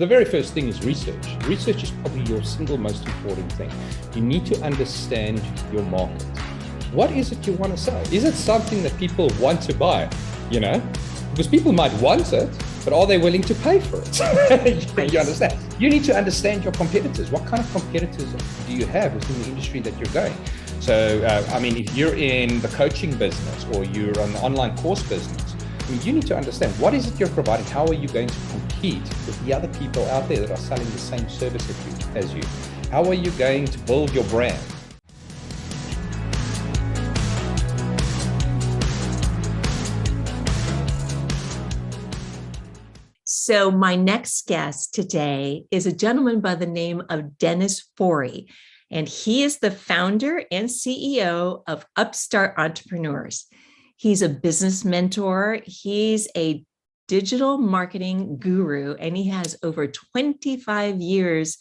The very first thing is research. Research is probably your single most important thing. You need to understand your market. What is it you want to sell? Is it something that people want to buy? You know, because people might want it, but are they willing to pay for it? You understand? You need to understand your competitors. What kind of competitors do you have within the industry that you're going? So, if you're in the coaching business or you're on the online course business, you need to understand what is it you're providing. How are you going to compete with the other people out there that are selling the same service as you? How are you going to build your brand? So my next guest today is a gentleman by the name of Denis Fourie, and he is the founder and CEO of Upstart Entrepreneurs. He's a business mentor. He's a digital marketing guru, and he has over 25 years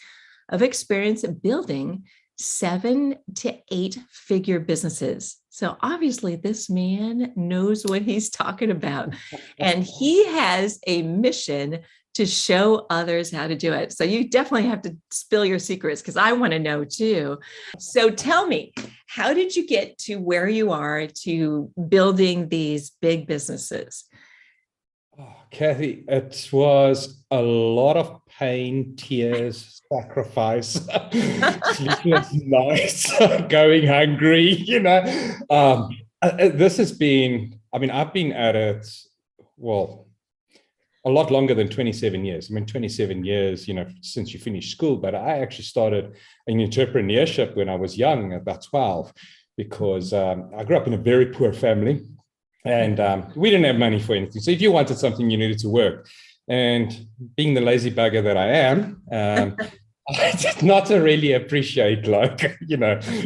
of experience at building 7 to 8 figure businesses. So obviously this man knows what he's talking about, and he has a mission to show others how to do it. So you definitely have to spill your secrets because I want to know too. So tell me, how did you get to where you are to building these big businesses? Oh, Kathy, it was a lot of pain, tears, sacrifice, sleepless nights, going hungry, this has been, I've been at it, a lot longer than 27 years. 27 years, since you finished school, but I actually started in entrepreneurship when I was young, about 12, because I grew up in a very poor family and we didn't have money for anything. So if you wanted something, you needed to work. And being the lazy bugger that I am, I did not really appreciate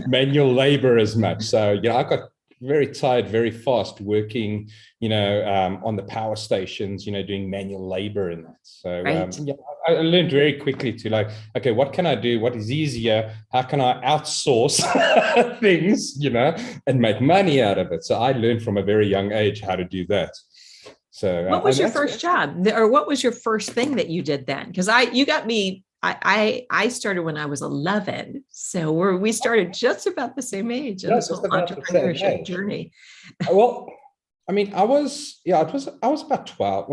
manual labor as much. So, I got very tired very fast working, on the power stations, doing manual labor and that. So right. I learned very quickly to okay, what can I do? What is easier? How can I outsource things, and make money out of it? So I learned from a very young age how to do that. So what was your first job, or what was your first thing that you did then? Because you got me. I started when I was 11, so we started just about the same age in this whole entrepreneurship journey. Well, I was about 12,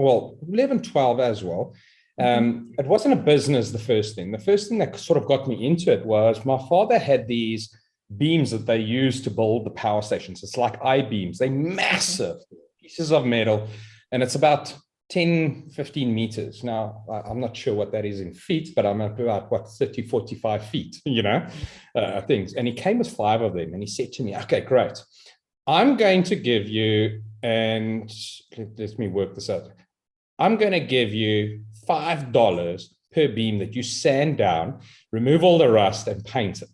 11, 12 as well. It wasn't a business, the first thing. The first thing that sort of got me into it was my father had these beams that they use to build the power stations. It's like I-beams. They're massive pieces of metal, and it's about 10, 15 meters. Now, I'm not sure what that is in feet, but I'm about 30, 45 feet, things. And he came with 5 of them and he said to me, okay, great. I'm going to give you, and let me work this out. I'm going to give you $5 per beam that you sand down, remove all the rust and paint it.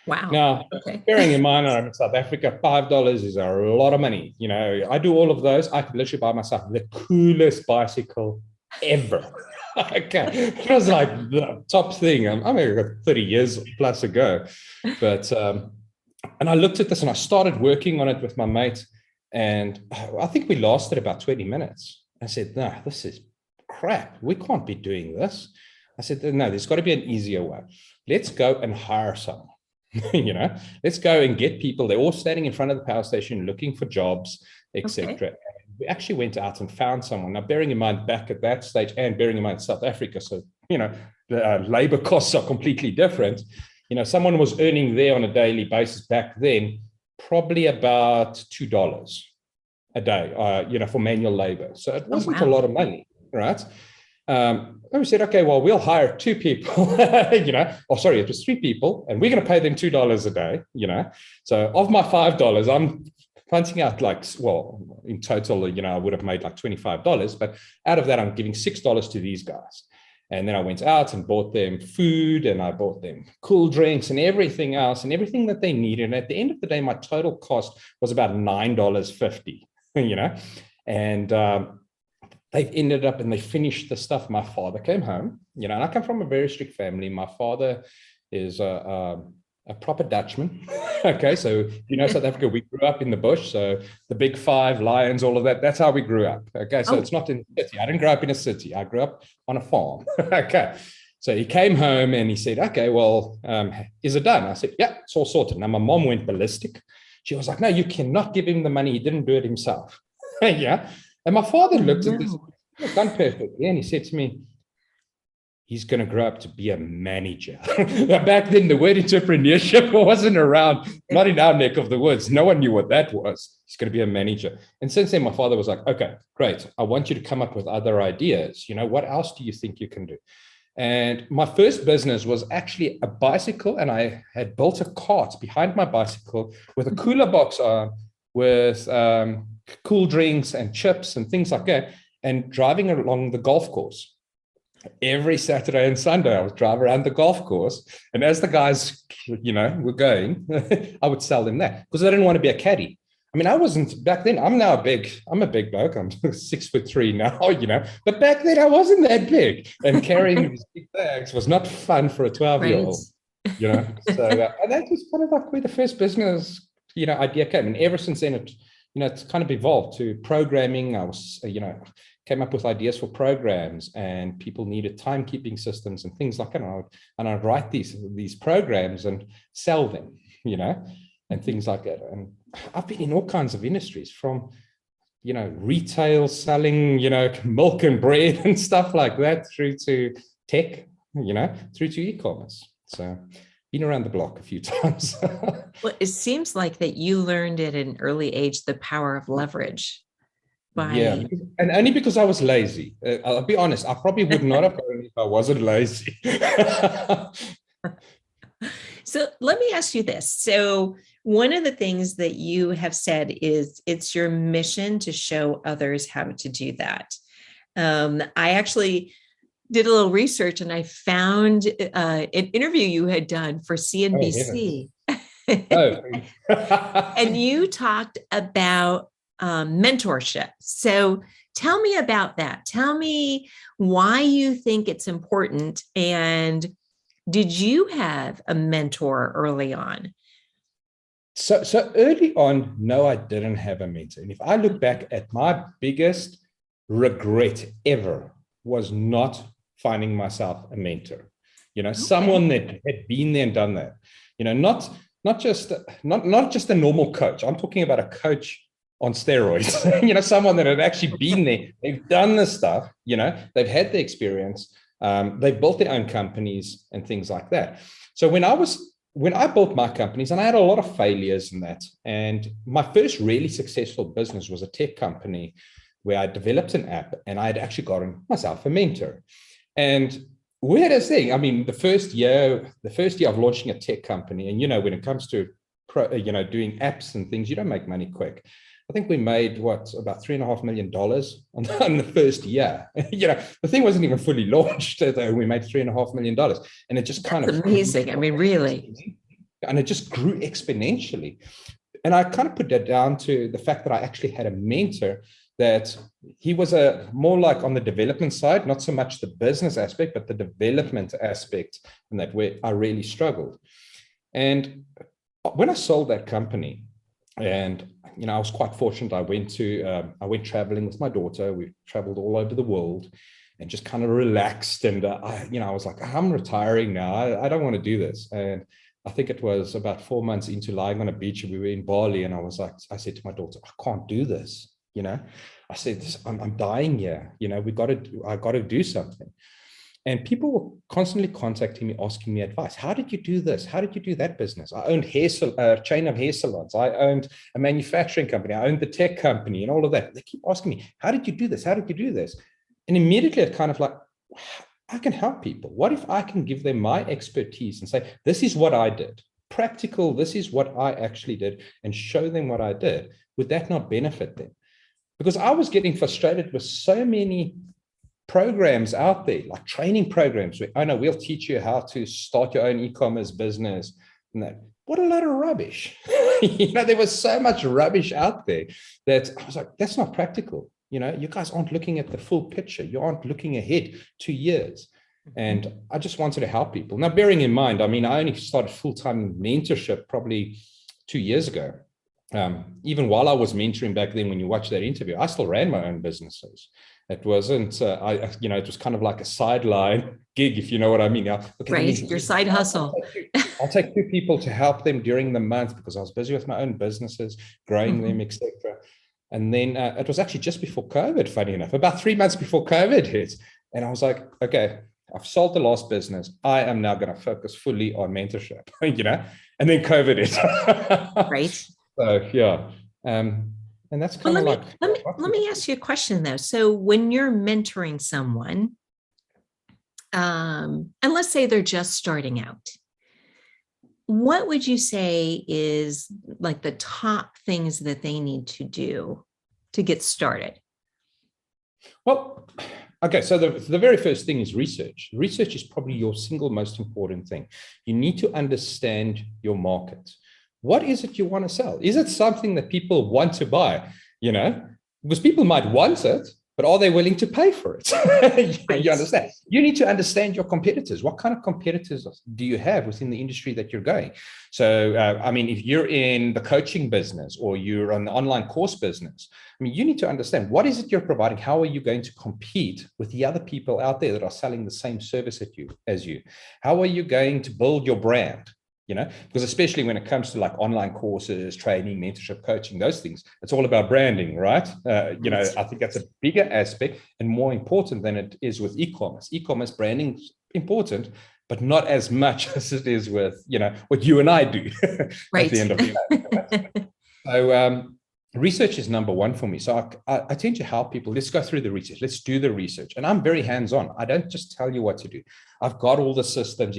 Wow. Now, bearing in mind, I'm in South Africa, $5 is a lot of money. I do all of those. I could literally buy myself the coolest bicycle ever. Okay. It was like the top thing. I got 30 years plus ago. But, and I looked at this and I started working on it with my mate. And I think we lasted about 20 minutes. I said, no, this is crap. We can't be doing this. I said, no, there's got to be an easier way. Let's go and hire someone. Let's go and get people. They're all standing in front of the power station looking for jobs, etc. Okay. We actually went out and found someone. Now, bearing in mind back at that stage and bearing in mind South Africa, so the labor costs are completely different. Someone was earning there on a daily basis back then probably about $2 a day, for manual labor. So it wasn't a lot of money, right? We said, okay, well, we'll hire 2 people, it was 3 people, and we're going to pay them $2 a day, So of my $5, I'm punching out in total, I would have made like $25, but out of that, I'm giving $6 to these guys. And then I went out and bought them food, and I bought them cool drinks and everything else and everything that they needed. And at the end of the day, my total cost was about $9.50, and they've ended up and they finished the stuff. My father came home, and I come from a very strict family. My father is a proper Dutchman. Okay, so South Africa, we grew up in the bush, so the big five, lions, all of that. That's how we grew up. Okay, so it's not in the city. I didn't grow up in a city. I grew up on a farm. Okay, so he came home and he said, "Okay, well, is it done?" I said, "Yeah, it's all sorted." Now my mom went ballistic. She was like, "No, you cannot give him the money. He didn't do it himself." Yeah, and my father looked at this, it's done perfectly, and he said to me, he's going to grow up to be a manager. Back then, the word entrepreneurship wasn't around, not in our neck of the woods. No one knew what that was. He's going to be a manager. And since then, my father was like, "Okay, great. I want you to come up with other ideas. What else do you think you can do?" And my first business was actually a bicycle. And I had built a cart behind my bicycle with a cooler box on, with cool drinks and chips and things like that, and driving along the golf course. Every Saturday and Sunday, I would drive around the golf course. And as the guys, were going, I would sell them that because I didn't want to be a caddy. I mean, I wasn't back then. I'm a big bloke. I'm 6'3" now, but back then I wasn't that big. And carrying these big bags was not fun for a 12-year-old, So and that was kind of like where the first business, idea came. And ever since then, it's kind of evolved to programming. I was, came up with ideas for programs, and people needed timekeeping systems and things like that. And I'd write these programs and sell them, and things like that. And I've been in all kinds of industries, from, retail, selling, milk and bread and stuff like that, through to tech, through to e-commerce. So been around the block a few times. Well, it seems like that you learned at an early age the power of leverage. Yeah, and only because I was lazy. I'll be honest, I probably would not have done it if I wasn't lazy. So let me ask you this. So one of the things that you have said is it's your mission to show others how to do that. I actually did a little research and I found an interview you had done for CNBC. And you talked about mentorship. So tell me about that. Tell me why you think it's important. And did you have a mentor early on? So early on, no, I didn't have a mentor. And if I look back at my biggest regret ever was not finding myself a mentor, someone that had been there and done that, not just a normal coach. I'm talking about a coach on steroids, someone that had actually been there. They've done this stuff, they've had the experience. They've built their own companies and things like that. So when I built my companies, and I had a lot of failures in that, and my first really successful business was a tech company where I developed an app, and I had actually gotten myself a mentor. And weirdest thing, I mean, the first year of launching a tech company, and when it comes to doing apps and things, you don't make money quick. I think we made about $3.5 million on the first year. The thing wasn't even fully launched. We made $3.5 million, and it just kind of amazing. I mean, really, and it just grew exponentially. And I kind of put that down to the fact that I actually had a mentor, that he was more like on the development side, not so much the business aspect, but the development aspect, and that where I really struggled. And when I sold that company, and I was quite fortunate. I went traveling with my daughter. We traveled all over the world, and just kind of relaxed. And I was like, I'm retiring now. I don't want to do this. And I think it was about 4 months into lying on a beach, and we were in Bali. And I said to my daughter, I can't do this. I said, I'm dying here. I got to do something. And people were constantly contacting me, asking me advice. How did you do this? How did you do that business? I owned a chain of hair salons. I owned a manufacturing company. I owned the tech company and all of that. They keep asking me, how did you do this? How did you do this? And immediately it kind of like, I can help people. What if I can give them my expertise and say, this is what I did. Practical, this is what I actually did, and show them what I did. Would that not benefit them? Because I was getting frustrated with so many programs out there, like training programs where, we'll teach you how to start your own e-commerce business. And that, what a load of rubbish. There was so much rubbish out there that I was like, that's not practical. You guys aren't looking at the full picture. You aren't looking ahead 2 years. And I just wanted to help people. Now, bearing in mind, I mean, I only started full-time mentorship probably 2 years ago. Even while I was mentoring back then, when you watch that interview, I still ran my own businesses. It wasn't, it was kind of like a sideline gig, if you know what I mean. Okay, right, your side hustle. I'll take 2 people to help them during the month because I was busy with my own businesses, growing them, etc. And then it was actually just before COVID, funny enough, about 3 months before COVID hit. And I was like, okay, I've sold the last business. I am now going to focus fully on mentorship, and then COVID hit. Right. So, yeah. And that's kind of like. Let me ask you a question, though. So when you're mentoring someone, and let's say they're just starting out, what would you say is like the top things that they need to do to get started? Well, okay, so the very first thing is research. Research is probably your single most important thing. You need to understand your market. What is it you want to sell? Is it something that people want to buy? Because people might want it, but are they willing to pay for it? Right. You understand? You need to understand your competitors. What kind of competitors do you have within the industry that you're going? So, if you're in the coaching business or you're on the online course business, you need to understand what is it you're providing? How are you going to compete with the other people out there that are selling the same service as you? How are you going to build your brand? Because especially when it comes to like online courses, training, mentorship, coaching, those things, it's all about branding, right? I think that's a bigger aspect and more important than it is with e-commerce. E-commerce branding is important, but not as much as it is with, what you and I do Right. at the end of the day. So research is number one for me. So I tend to help people. Let's go through the research. Let's do the research. And I'm very hands-on. I don't just tell you what to do. I've got all the systems.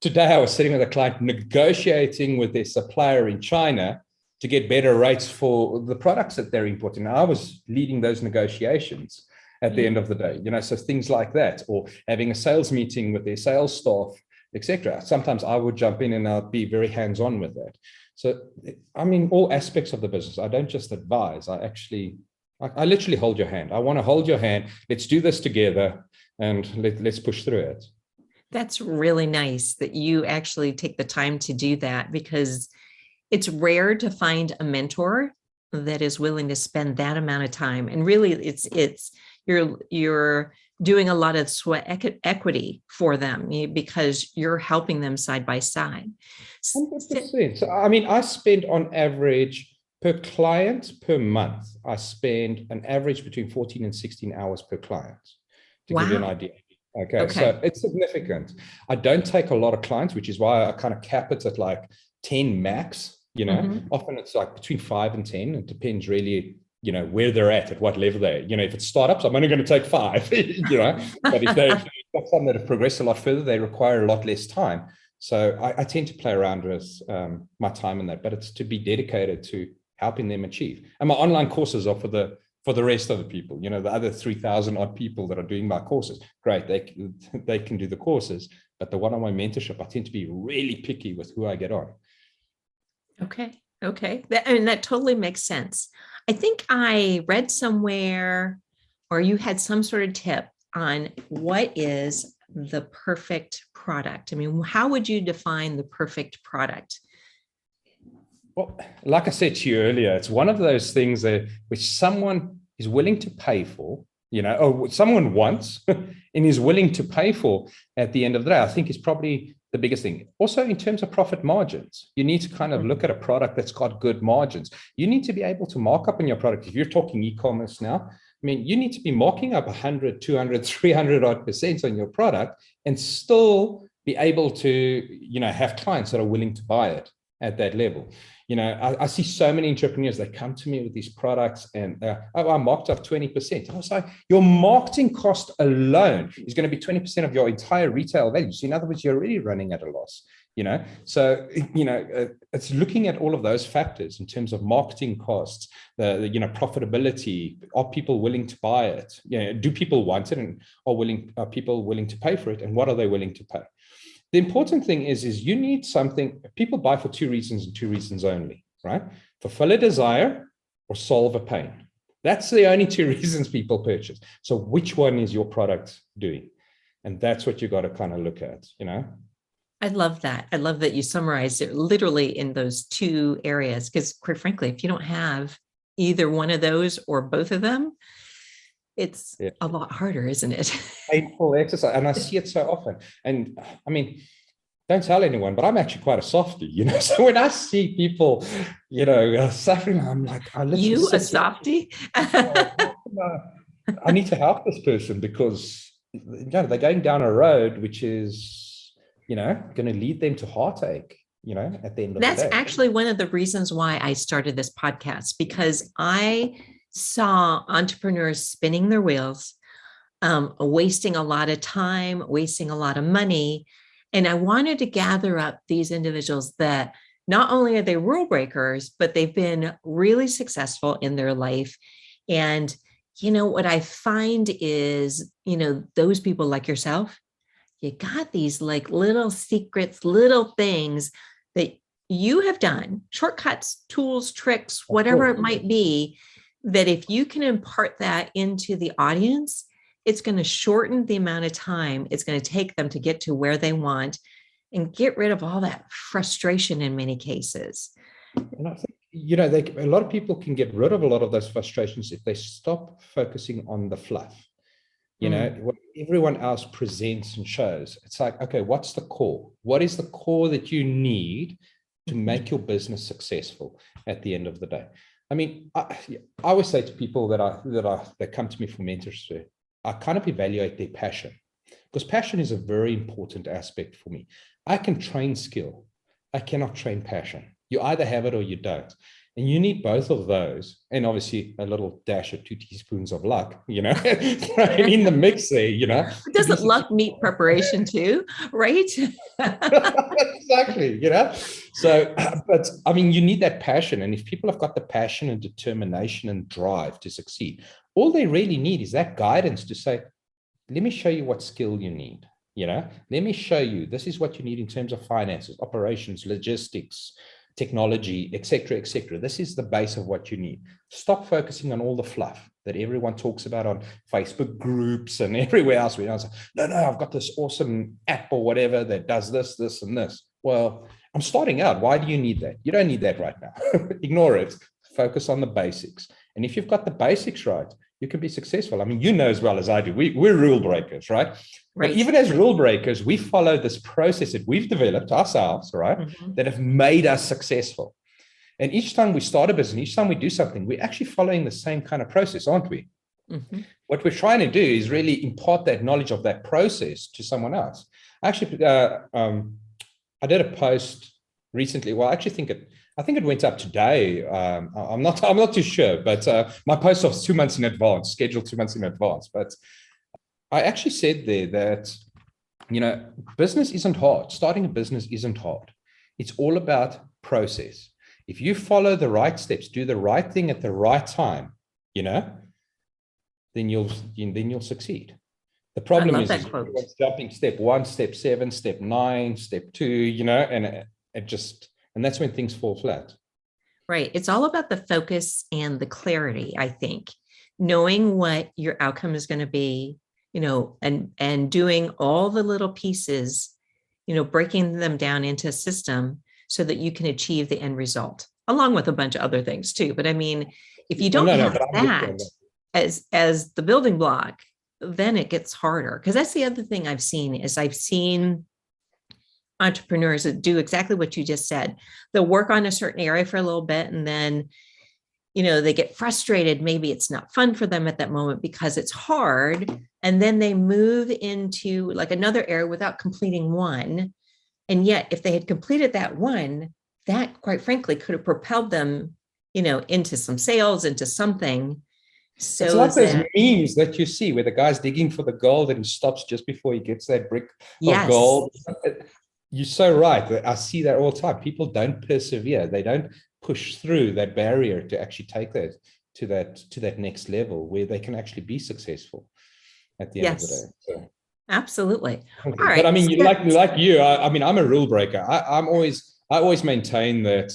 Today I was sitting with a client negotiating with their supplier in China to get better rates for the products that they're importing. I was leading those negotiations at the end of the day, so things like that, or having a sales meeting with their sales staff, etc. Sometimes I would jump in and I'll be very hands-on with that. So, all aspects of the business. I don't just advise. I literally hold your hand. I want to hold your hand. Let's do this together and let's push through it. That's really nice that you actually take the time to do that, because it's rare to find a mentor that is willing to spend that amount of time. And really you're doing a lot of sweat equity for them because you're helping them side by side. 100%. So, I spend on average per client per month, I spend an average between 14 and 16 hours per client to give you an idea. Okay, so it's significant. I don't take a lot of clients, which is why I kind of cap it at like 10 max. Often it's like between 5 and 10. It depends really, where they're at what level they're. If it's startups, I'm only going to take 5. But if they've got some that have progressed a lot further, they require a lot less time. So I tend to play around with my time in that, but it's to be dedicated to helping them achieve. And my online courses are for the rest of the people, the other 3,000 odd people that are doing my courses. Great, they can do the courses, but the one-on-one mentorship, I tend to be really picky with who I get on. Okay. That totally makes sense. I think I read somewhere, or you had some sort of tip on what is the perfect product. How would you define the perfect product? Well, like I said to you earlier, it's one of those things which someone is willing to pay for, or someone wants and is willing to pay for at the end of the day, I think is probably the biggest thing. Also, in terms of profit margins, you need to kind of look at a product that's got good margins. You need to be able to mark up on your product. If you're talking e-commerce now, you need to be marking up 100, 200, 300 odd % on your product and still be able to, have clients that are willing to buy it at that level. I see so many entrepreneurs, they come to me with these products and, I marked up 20%. I was like, your marketing cost alone is going to be 20% of your entire retail value. So in other words, you're already running at a loss, So, it's looking at all of those factors in terms of marketing costs, the profitability. Are people willing to buy it? Do people want it, and are people willing to pay for it? And what are they willing to pay? The important thing is you need something. People buy for 2 reasons and 2 reasons only, right? Fulfill a desire or solve a pain. That's the only two reasons people purchase. So which one is your product doing? And that's what you got to kind of look at, you know? I love that. I love that you summarized it literally in those two areas, because quite frankly, if you don't have either one of those or both of them, it's a lot harder, isn't it? Painful exercise. And I see it so often. And I mean, don't tell anyone, but I'm actually quite a softie, you know. So when I see people, you know, suffering, I'm like, I literally You a softie? I need to help this person because, you know, they're going down a road which is, you know, going to lead them to heartache, you know, at the end of the day. That's actually one of the reasons why I started this podcast, because I saw entrepreneurs spinning their wheels, wasting a lot of time, wasting a lot of money. And I wanted to gather up these individuals that not only are they rule breakers, but they've been really successful in their life. And, you know, what I find is, you know, those people like yourself, you got these like little secrets, little things that you have done, shortcuts, tools, tricks, whatever it might be, that if you can impart that into the audience, it's going to shorten the amount of time it's going to take them to get to where they want and get rid of all that frustration in many cases. And I think, you know, a lot of people can get rid of a lot of those frustrations if they stop focusing on the fluff. You know, what everyone else presents and shows. It's like, okay, what's the core? What is the core that you need to make your business successful at the end of the day? I mean, I always say to people that come to me for mentorship, I kind of evaluate their passion, because passion is a very important aspect for me. I can train skill. I cannot train passion. You either have it or you don't. And you need both of those. And obviously a little dash of 2 teaspoons of luck, you know, in the mix there, you know. Doesn't luck meet preparation too, right? Exactly, you know. So, but I mean, you need that passion. And if people have got the passion and determination and drive to succeed, all they really need is that guidance to say, let me show you what skill you need. You know, let me show you, this is what you need in terms of finances, operations, logistics, technology, etc., etc. This is the base of what you need. Stop focusing on all the fluff that everyone talks about on Facebook groups and everywhere else. We say, no, I've got this awesome app or whatever that does this, this, and this. Well, I'm starting out. Why do you need that? You don't need that right now. Ignore it. Focus on the basics. And if you've got the basics right, you can be successful. I mean, you know as well as I do, we're rule breakers, right? But even as rule breakers, we follow this process that we've developed ourselves, right? That have made us successful. And each time we start a business, each time we do something, we're actually following the same kind of process, aren't we? What we're trying to do is really impart that knowledge of that process to someone else. Actually, I did a post recently. Well, I actually think it went up today. I'm not too sure, but my post was 2 months in advance, scheduled 2 months in advance. But I actually said there that, you know, business isn't hard. Starting a business isn't hard. It's all about process. If you follow the right steps, do the right thing at the right time, you know, then you'll succeed. The problem is everyone's jumping step 1, step 7, step 9, step 2, you know, and that's when things fall flat. Right. It's all about the focus and the clarity, I think. Knowing what your outcome is going to be, you know, and doing all the little pieces, you know, breaking them down into a system so that you can achieve the end result, along with a bunch of other things too. But I mean, if you don't have that as the building block, then it gets harder. Because that's the other thing I've seen entrepreneurs that do exactly what you just said. They'll work on a certain area for a little bit, and then, you know, they get frustrated. Maybe it's not fun for them at that moment because it's hard. And then they move into like another area without completing one. And yet, if they had completed that one, that quite frankly could have propelled them, you know, into some sales, into something. So it's like those memes that you see where the guy's digging for the gold and he stops just before he gets that brick of gold. You're so right. I see that all the time. People don't persevere. They don't push through that barrier to actually take that to that next level where they can actually be successful at the end of the day. So. Absolutely. All right. But I mean, like you, I mean, I'm a rule breaker. I always maintain that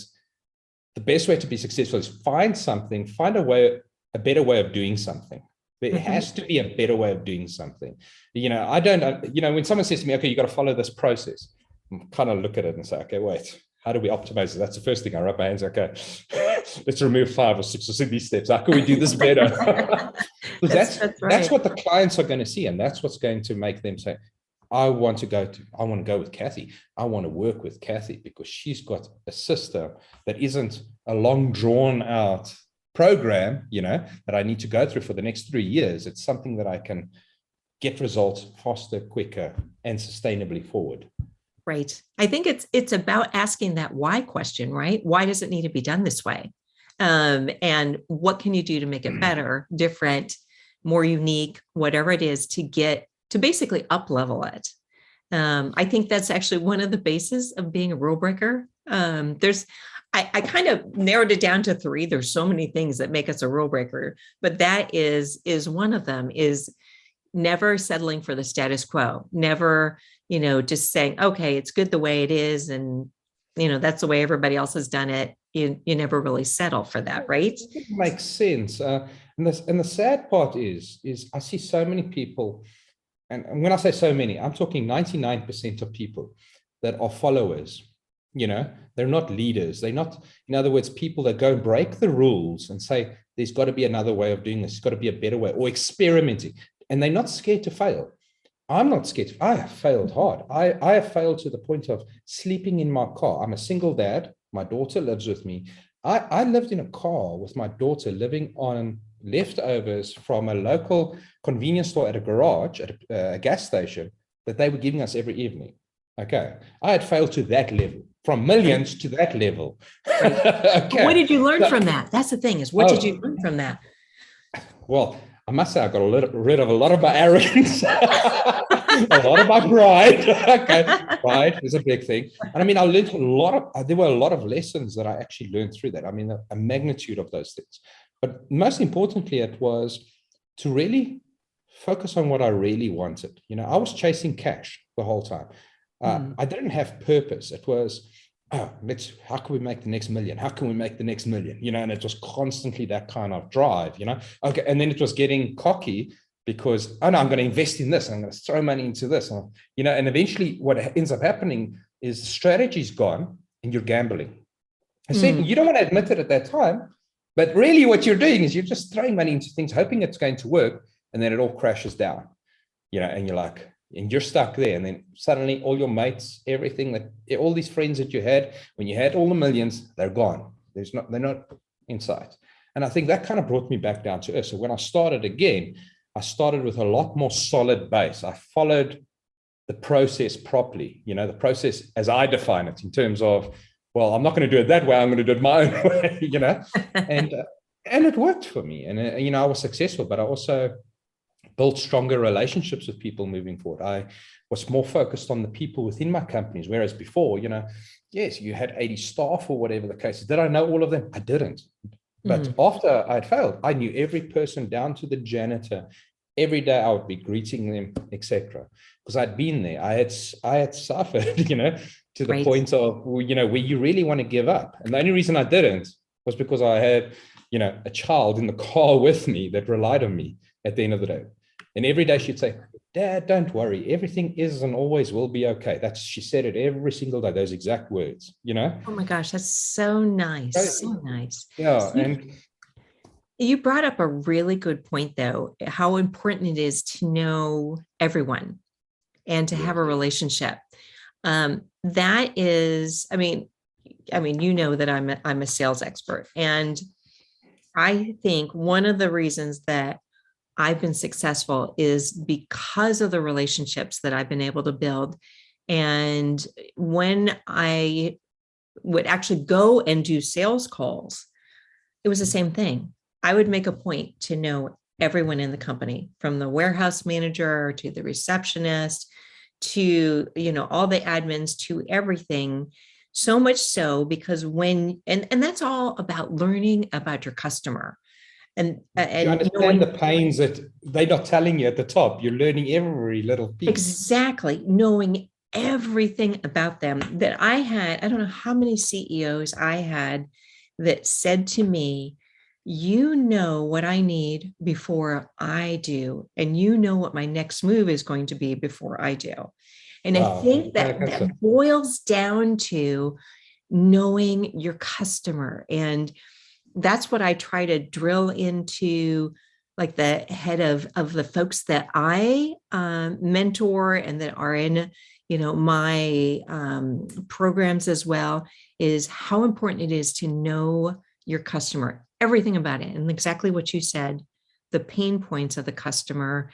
the best way to be successful is find a a better way of doing something. There has to be a better way of doing something. I don't, when someone says to me, okay, you got to follow this process, I kind of look at it and say, okay, wait, how do we optimize it? That's the first thing. I rub my hands, okay, let's remove 5 or 6 or 7 steps. How can we do this better? That's right. That's what the clients are going to see. And that's what's going to make them say, I want to go with Kathy. I want to work with Kathy because she's got a system that isn't a long drawn out program, that I need to go through for the next 3 years. It's something that I can get results faster, quicker, and sustainably forward. Right. I think it's about asking that why question, right? Why does it need to be done this way? And what can you do to make it better, different, more unique, whatever it is, to basically up level it. I think that's actually one of the bases of being a rule breaker. I kind of narrowed it down to 3. There's so many things that make us a rule breaker, but that is one of them, is never settling for the status quo, never, just saying, okay, it's good the way it is. And, that's the way everybody else has done it. You never really settle for that, right? It makes sense. And the sad part is I see so many people, and when I say so many, I'm talking 99% of people that are followers. They're not leaders. They're not, in other words, people that go break the rules and say, there's got to be another way of doing this. It's got to be a better way, or experimenting. And they're not scared to fail. I'm not scared. I have failed hard. I have failed to the point of sleeping in my car. I'm a single dad. My daughter lives with me. I lived in a car with my daughter, living on leftovers from a local convenience store at a garage, at a gas station, that they were giving us every evening. Okay. I had failed to that level, from millions to that level. Okay. What did you learn from that? That's the thing, is what did you learn from that? Well, I must say I got rid of a lot of my arrogance, a lot of my pride. Okay, pride is a big thing. And I mean, I learned there were a lot of lessons that I actually learned through that. I mean, a magnitude of those things. But most importantly, it was to really focus on what I really wanted. I was chasing cash the whole time. I didn't have purpose. It was, how can we make the next million? How can we make the next million? And it was constantly that kind of drive, Okay. And then it was getting cocky because, oh no, I'm going to invest in this. I'm going to throw money into this. And eventually what ends up happening is strategy's gone and you're gambling. And so you don't want to admit it at that time, but really what you're doing is you're just throwing money into things, hoping it's going to work. And then it all crashes down, and you're like, and you're stuck there. And then suddenly all your mates, everything all these friends that you had, when you had all the millions, they're gone. They're not in sight. And I think that kind of brought me back down to earth. So when I started again, I started with a lot more solid base. I followed the process properly, the process as I define it, in terms of, well, I'm not going to do it that way. I'm going to do it my own way, and it worked for me. And, I was successful, but I also built stronger relationships with people moving forward. I was more focused on the people within my companies, whereas before, yes, you had 80 staff or whatever the case is. Did I know all of them? I didn't. But after I had failed, I knew every person down to the janitor. Every day I would be greeting them, etc. Because I'd been there. I had suffered, to the point of, where you really want to give up. And the only reason I didn't was because I had, a child in the car with me that relied on me at the end of the day. And every day she'd say, Dad, don't worry. Everything is and always will be okay. She said it every single day, those exact words, Oh my gosh, that's so nice. So nice. Yeah. And you brought up a really good point, though, how important it is to know everyone and to have a relationship. That is, I mean, that I'm a sales expert. And I think one of the reasons that I've been successful is because of the relationships that I've been able to build. And when I would actually go and do sales calls, it was the same thing. I would make a point to know everyone in the company, from the warehouse manager to the receptionist to, all the admins, to everything. So much so because and that's all about learning about your customer. And you understand the pains that they're not telling you at the top. You're learning every little piece. Exactly. Knowing everything about them. That I don't know how many CEOs I had that said to me, you know what I need before I do, and you know what my next move is going to be before I do. And I Wow. think that boils down to knowing your customer. And that's what I try to drill into, like the head of the folks that I mentor and that are in, my programs as well, is how important it is to know your customer, everything about it, and exactly what you said, the pain points of the customer,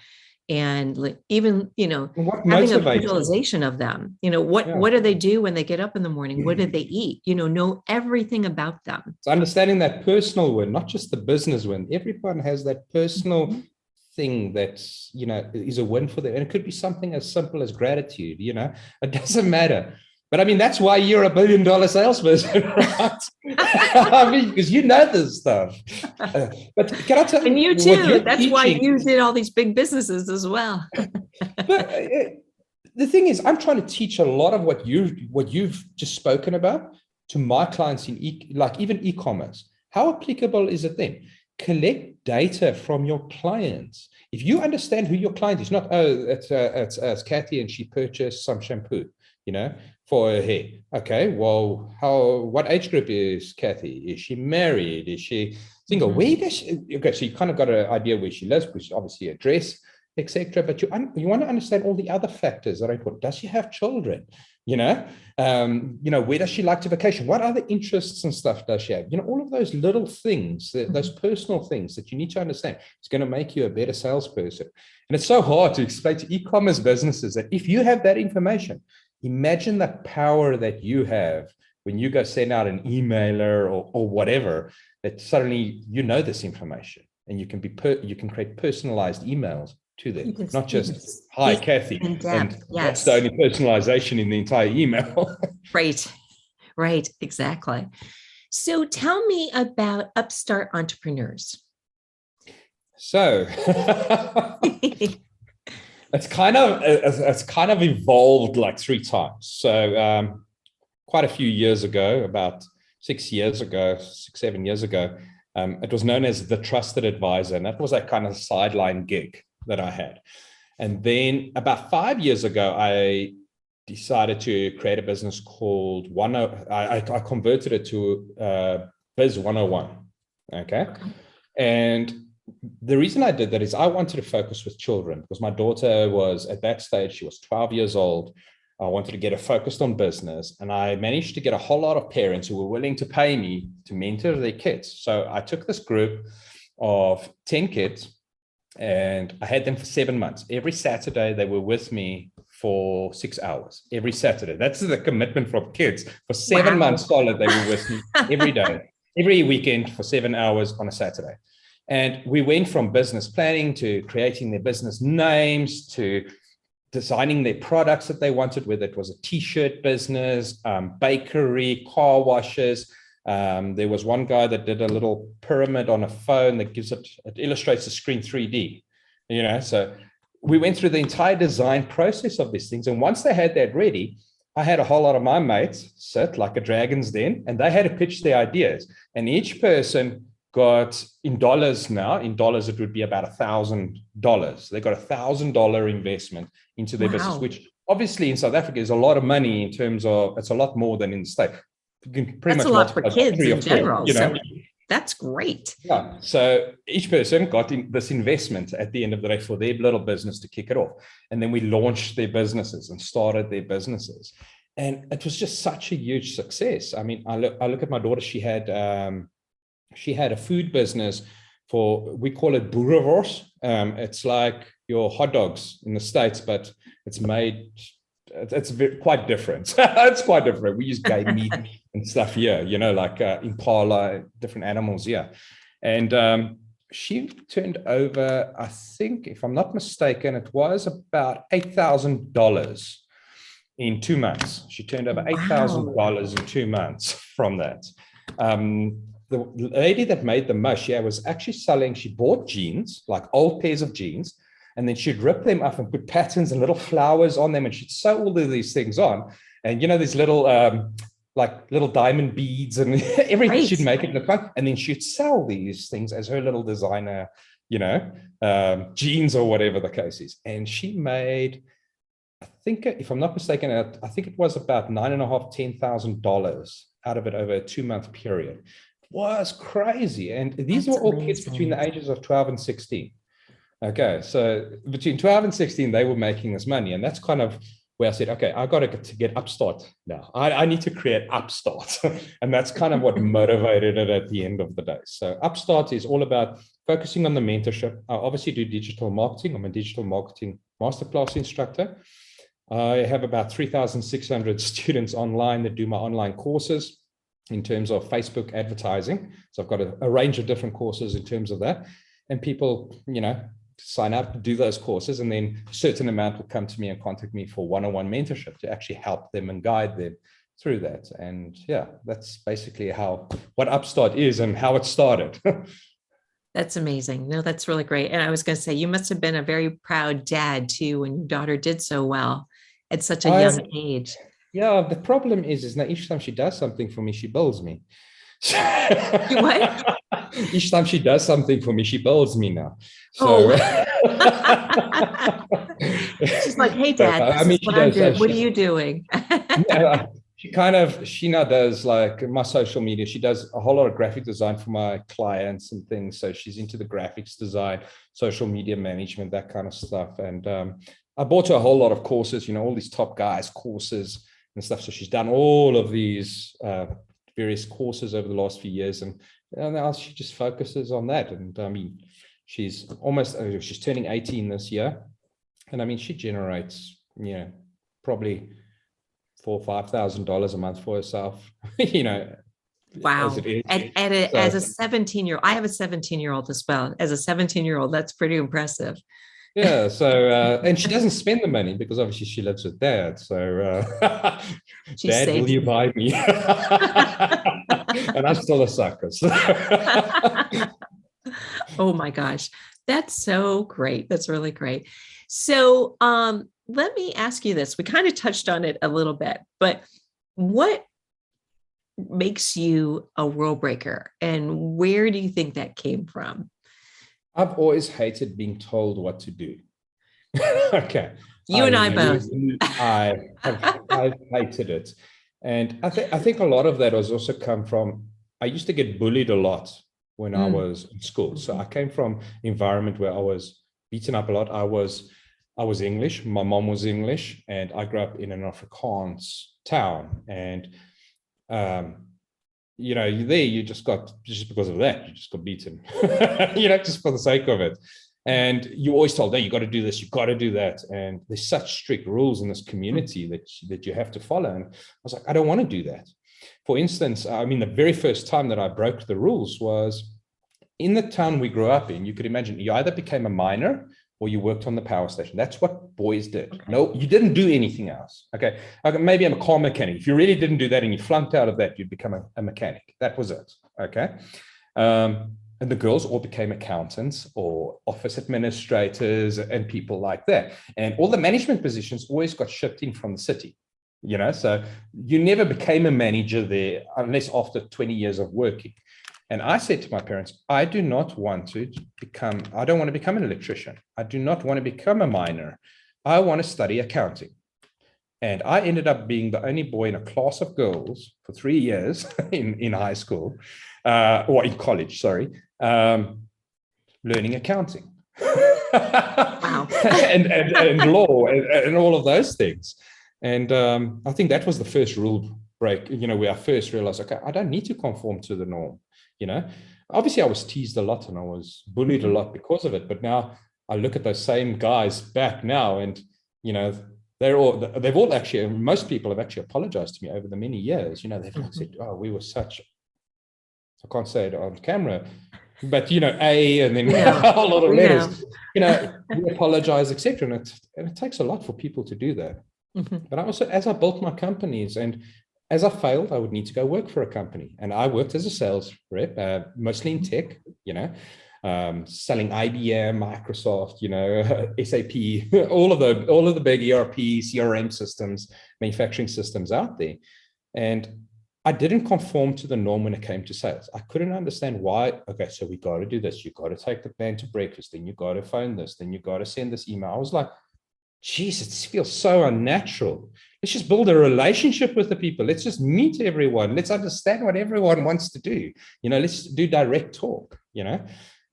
and even What having a motivates them? visualization of them. What Yeah. what do they do when they get up in the morning? What do they eat? Know everything about them. It's understanding that personal win, not just the business win. Everyone has that personal thing that's, is a win for them. And it could be something as simple as gratitude, it doesn't matter. But I mean, that's why you're $1 billion salesperson, right? I mean, because you know this stuff. But can I tell you? And you too. That's why you did all these big businesses as well. But the thing is, I'm trying to teach a lot of what you've just spoken about to my clients in even e-commerce. How applicable is it then? Collect data from your clients. If you understand who your client is, not, it's Kathy and she purchased some shampoo, for her hair. Okay, well, what age group is Kathy? Is she married? Is she single? Mm-hmm. Where does she, okay, so you kind of got an idea where she lives, which is obviously address, etc. But you want to understand all the other factors that are important. Does she have children? Where does she like to vacation? What other interests and stuff does she have? All of those little things, those personal things that you need to understand. It's going to make you a better salesperson. And it's so hard to explain to e-commerce businesses that if you have that information, imagine the power that you have when you go send out an emailer or whatever, that suddenly this information and you can create personalized emails to them, not just hi Kathy, and that's the only personalization in the entire email. Right, exactly. So tell me about Upstart Entrepreneurs. So it's kind of evolved like 3 times. So quite a few years ago, about 6, 7 years ago, it was known as the trusted advisor, and that was that kind of sideline gig that I had. And then about 5 years ago, I decided to create a business called I converted it to Biz 101. Okay. And the reason I did that is I wanted to focus with children, because my daughter was at that stage, she was 12 years old. I wanted to get her focused on business, and I managed to get a whole lot of parents who were willing to pay me to mentor their kids. So I took this group of 10 kids, and I had them for 7 months. Every Saturday, they were with me for 6 hours. Every Saturday. That's the commitment from kids. For 7 months solid, they were with me every day, every weekend for 7 hours on a Saturday. And we went from business planning to creating their business names to designing their products that they wanted, whether it was a t-shirt business, bakery, car washes. There was one guy that did a little pyramid on a phone that it illustrates the screen 3D, so we went through the entire design process of these things. And once they had that ready, I had a whole lot of my mates sit like a dragon's den, and they had to pitch their ideas. And each person got, in dollars, it would be about $1,000. They got $1,000 investment into their business, which obviously in South Africa is a lot of money in terms of, it's a lot more than in the States. You can pretty much a lot for kids in general. So that's great. Yeah. So each person got this investment at the end of the day for their little business to kick it off. And then we launched their businesses and started their businesses. And it was just such a huge success. I mean, I look at my daughter, she had a food business we call it boerewors. It's like your hot dogs in the States, but it's quite different. It's quite different. We use game meat and stuff here, like impala, different animals here. And she turned over, I think, if I'm not mistaken, it was about $8,000 in 2 months. She turned over $8,000 in 2 months from that. The lady that made the most, was actually selling, she bought jeans, like old pairs of jeans, and then she'd rip them up and put patterns and little flowers on them, and she'd sew all of these things on. And these little like little diamond beads and everything. Right. She'd make it look like, and then she'd sell these things as her little designer, jeans or whatever the case is. And she made, I think, if I'm not mistaken, I think it was about $9,500 to $10,000 out of it over a 2-month period. It was crazy. And these That's were all kids between the amazing. ages of 12 and 16. Okay, so between 12 and 16, they were making this money. And that's kind of where I said, okay, I got to get Upstart now. I need to create Upstart. And that's kind of what motivated it at the end of the day. So Upstart is all about focusing on the mentorship. I obviously do digital marketing. I'm a digital marketing masterclass instructor. I have about 3,600 students online that do my online courses in terms of Facebook advertising. So I've got a range of different courses in terms of that. And people, sign up, do those courses, and then a certain amount will come to me and contact me for one-on-one mentorship to actually help them and guide them through that. And yeah, that's basically what Upstart is and how it started. That's amazing. No, that's really great. And I was going to say, you must have been a very proud dad too when your daughter did so well at such a young age. Yeah, the problem is that each time she does something for me, she bills me. What? Each time she does something for me, she bills me now. So, she's like, "Hey, Dad, this is what I'm doing. What are you doing?" Yeah, she now does like my social media. She does a whole lot of graphic design for my clients and things. So she's into the graphics design, social media management, that kind of stuff. And I bought her a whole lot of courses, all these top guys courses and stuff. So she's done all of these various courses over the last few years, and now she just focuses on that. And I mean, she's turning 18 this year, and I mean, she generates probably $4,000 or $5,000 a month for herself. Wow. As it is. As a 17-year-old, I have a 17-year-old as well. As a 17-year-old, that's pretty impressive. Yeah. So, and she doesn't spend the money because obviously she lives with dad. So, Dad, will you buy me? And I'm still a sucker. So. Oh my gosh. That's so great. That's really great. So, let me ask you this. We kind of touched on it a little bit, but what makes you a rule breaker, and where do you think that came from? I've always hated being told what to do. Okay. You and I both. I've hated it. And I think a lot of that has also come from, I used to get bullied a lot when I was in school. So I came from an environment where I was beaten up a lot. I was English. My mom was English, and I grew up in an Afrikaans town. And you just because of that, you just got beaten, just for the sake of it. And you always told, no, you got to do this, you got to do that. And there's such strict rules in this community that you have to follow. And I was like, I don't want to do that. For instance, I mean, the very first time that I broke the rules was in the town we grew up in. You could imagine you either became a miner or you worked on the power station. That's what boys did. Okay. No, you didn't do anything else. Okay. Maybe I'm a car mechanic. If you really didn't do that and you flunked out of that, you'd become a mechanic. That was it. Okay. And the girls all became accountants or office administrators and people like that. And all the management positions always got shipped in from the city. So you never became a manager there unless after 20 years of working. And I said to my parents, I don't want to become an electrician. I do not want to become a miner. I want to study accounting. And I ended up being the only boy in a class of girls for 3 years in high school, or in college, sorry, learning accounting. Wow. and law and all of those things. And I think that was the first rule break, where I first realized, okay, I don't need to conform to the norm. Obviously I was teased a lot and I was bullied a lot because of it. But now I look at those same guys back now, and, they've all actually, most people have actually apologized to me over the many years. They've said, oh, we were such, I can't say it on camera, but, and then a lot of letters, we apologize, etc. And it takes a lot for people to do that. But I also, as I built my companies and as I failed, I would need to go work for a company. And I worked as a sales rep, mostly in tech, selling IBM, Microsoft, SAP, all of the big ERP, CRM systems, manufacturing systems out there. And I didn't conform to the norm when it came to sales. I couldn't understand why. Okay, so we got to do this. You got to take the man to breakfast. Then you got to phone this. Then you got to send this email. I was like, geez, it feels so unnatural. Let's just build a relationship with the people. Let's just meet everyone. Let's understand what everyone wants to do. Let's do direct talk,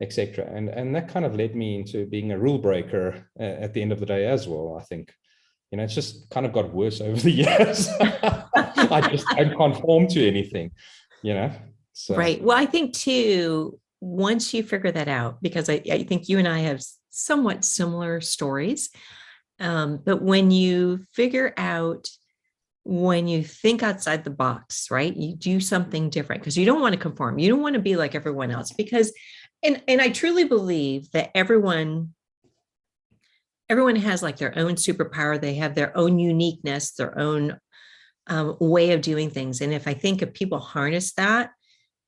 etc. And that kind of led me into being a rule breaker at the end of the day as well, I think. It's just kind of got worse over the years. I just don't conform to anything, So. Right. Well, I think too, once you figure that out, because I think you and I have somewhat similar stories, but when you figure out, when you think outside the box, right, you do something different because you don't want to conform. You don't want to be like everyone else because, and I truly believe that everyone has like their own superpower. They have their own uniqueness, their own way of doing things. And if people harness that,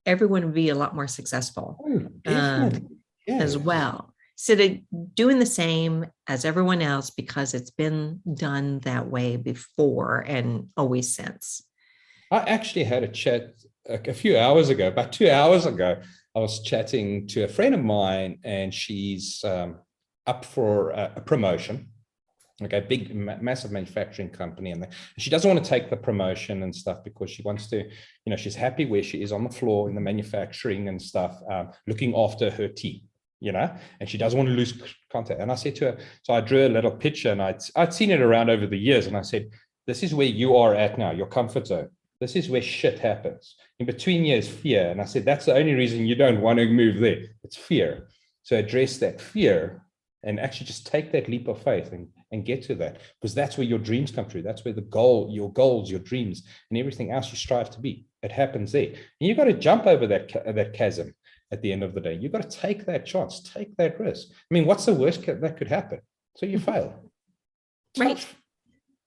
everyone would be a lot more successful as well. So doing the same as everyone else because it's been done that way before and always since. I actually had a chat a few hours ago, about 2 hours ago. I was chatting to a friend of mine, and she's up for a promotion. Okay, big, massive manufacturing company, and she doesn't want to take the promotion and stuff because she wants to, she's happy where she is on the floor in the manufacturing and stuff, looking after her team, and she doesn't want to lose contact. And I said to her, so I drew a little picture, and I'd seen it around over the years, and I said, this is where you are at now, your comfort zone. This is where shit happens. In between you is fear. And I said, that's the only reason you don't want to move there. It's fear. So address that fear and actually just take that leap of faith and get to that, because that's where your dreams come true. That's where your goals, your dreams, and everything else you strive to be. It happens there. And you've got to jump over that chasm at the end of the day. You've got to take that chance, take that risk. I mean, what's the worst that could happen? So you fail. Right.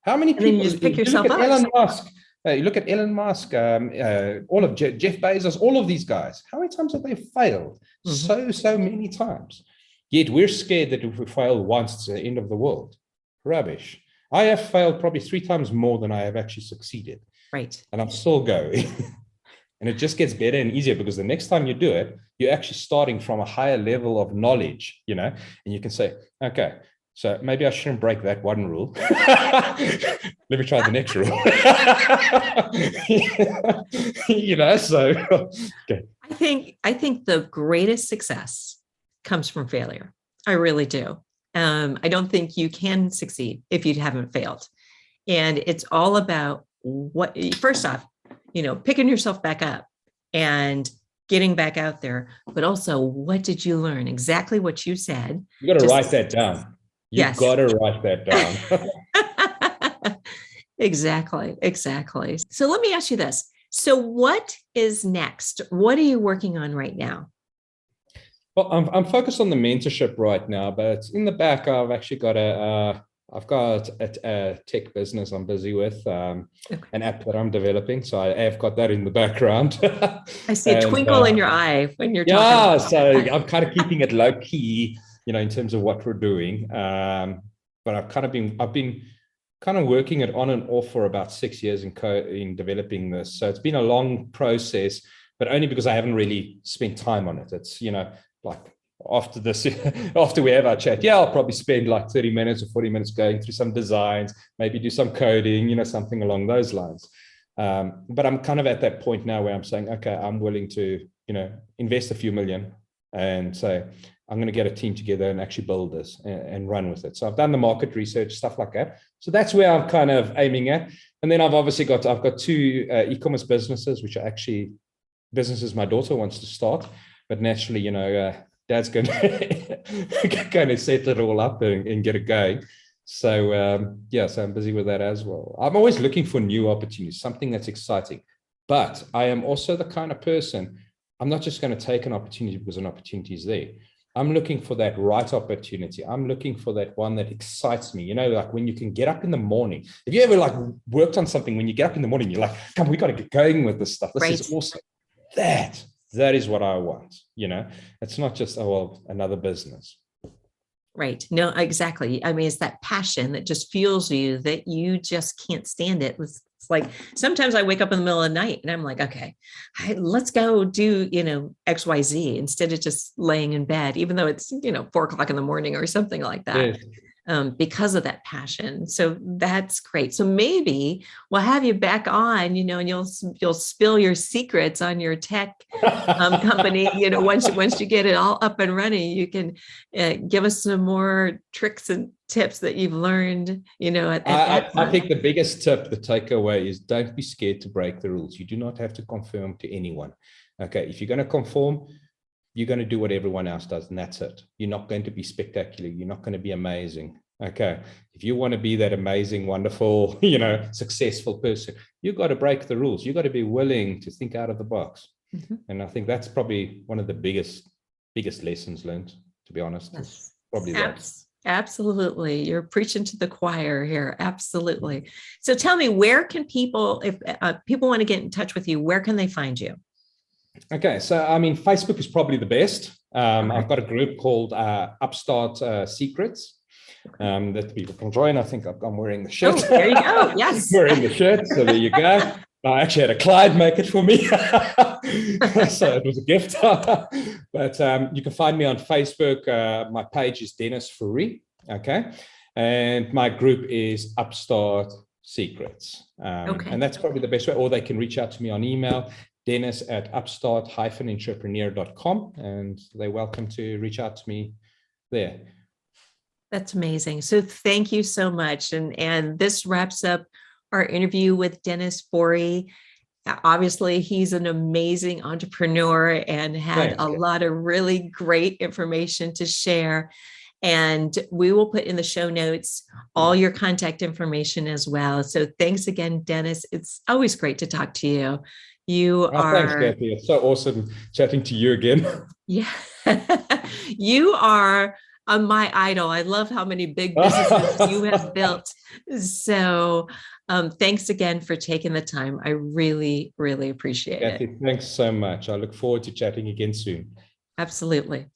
How many people, and then you just pick yourself up. Elon Musk, you look at Elon Musk, all of Jeff Bezos, all of these guys. How many times have they failed? So many times. Yet we're scared that if we fail once, it's the end of the world. Rubbish. I have failed probably 3 times more than I have actually succeeded. Right. And I'm still going. And it just gets better and easier because the next time you do it, you're actually starting from a higher level of knowledge, and you can say, okay, so maybe I shouldn't break that one rule. Let me try the next rule. So okay. I think the greatest success comes from failure. I really do. I don't think you can succeed if you haven't failed. And it's all about first off, picking yourself back up and getting back out there, but also what did you learn? Exactly what you said. You got to write that down. Yes. Got to write that down. Exactly. So let me ask you this. So what is next? What are you working on right now? Well, I'm focused on the mentorship right now, but in the back, I've actually got I've got a tech business I'm busy with, an app that I'm developing. So I have got that in the background. I see a twinkle in your eye when you're talking. Yeah, so I'm kind of keeping it low key, in terms of what we're doing. But I've been kind of working it on and off for about 6 years in developing this. So it's been a long process, but only because I haven't really spent time on it. It's, like after we have our chat, I'll probably spend like 30 minutes or 40 minutes going through some designs, maybe do some coding, something along those lines. But I'm kind of at that point now where I'm saying, okay, I'm willing to, invest a few million and say, I'm going to get a team together and actually build this and run with it. So I've done the market research, stuff like that. So that's where I'm kind of aiming at. And then I've got 2 e-commerce businesses, which are actually businesses my daughter wants to start. But naturally, Dad's going to set it all up and get it going. So, so I'm busy with that as well. I'm always looking for new opportunities, something that's exciting. But I am also the kind of person, I'm not just going to take an opportunity because an opportunity is there. I'm looking for that right opportunity. I'm looking for that one that excites me. Like when you can get up in the morning. Have you ever like worked on something when you get up in the morning, you're like, come, we got to get going with this stuff. This is awesome. That is what I want. It's not just, another business. Right. No, exactly. I mean, it's that passion that just fuels you that you just can't stand it. It's like sometimes I wake up in the middle of the night and I'm like, okay, let's go do, XYZ instead of just laying in bed, even though it's, 4 o'clock in the morning or something like that. Yes. Because of that passion. So that's great. So maybe we'll have you back on, and you'll spill your secrets on your tech company. Once you get it all up and running, you can give us some more tricks and tips that you've learned. At that I time. think the biggest tip, the takeaway is don't be scared to break the rules. You do not have to conform to anyone. Okay, if you're going to conform, you're going to do what everyone else does, and that's it. You're not going to be spectacular. You're not going to be amazing. Okay. If you want to be that amazing, wonderful, successful person, you've got to break the rules. You've got to be willing to think out of the box. Mm-hmm. And I think that's probably one of the biggest lessons learned, to be honest. Yes. Probably that. Absolutely. You're preaching to the choir here. Absolutely. So tell me, where can people, if people want to get in touch with you, where can they find you? Okay, so I mean, Facebook is probably the best. I've got a group called Upstart Secrets that people can join. I think I'm wearing the shirt. Oh, there you go. Yes. Wearing the shirt. So there you go. I actually had a client make it for me. So it was a gift. But you can find me on Facebook. My page is Denis Fourie. Okay. And my group is Upstart Secrets. Okay. And that's probably the best way. Or they can reach out to me on email, Denis@upstart-entrepreneurial.com, and they're welcome to reach out to me there. That's amazing. So thank you so much. And this wraps up our interview with Denis Fourie. Obviously, he's an amazing entrepreneur and had a lot of really great information to share. And we will put in the show notes all your contact information as well. So thanks again, Denis. It's always great to talk to you. You are. Thanks, Kathy. It's so awesome chatting to you again. Yeah. You are my idol. I love how many big businesses you have built. So thanks again for taking the time. I really, really appreciate Kathy, it. thanks so much. I look forward to chatting again soon. Absolutely.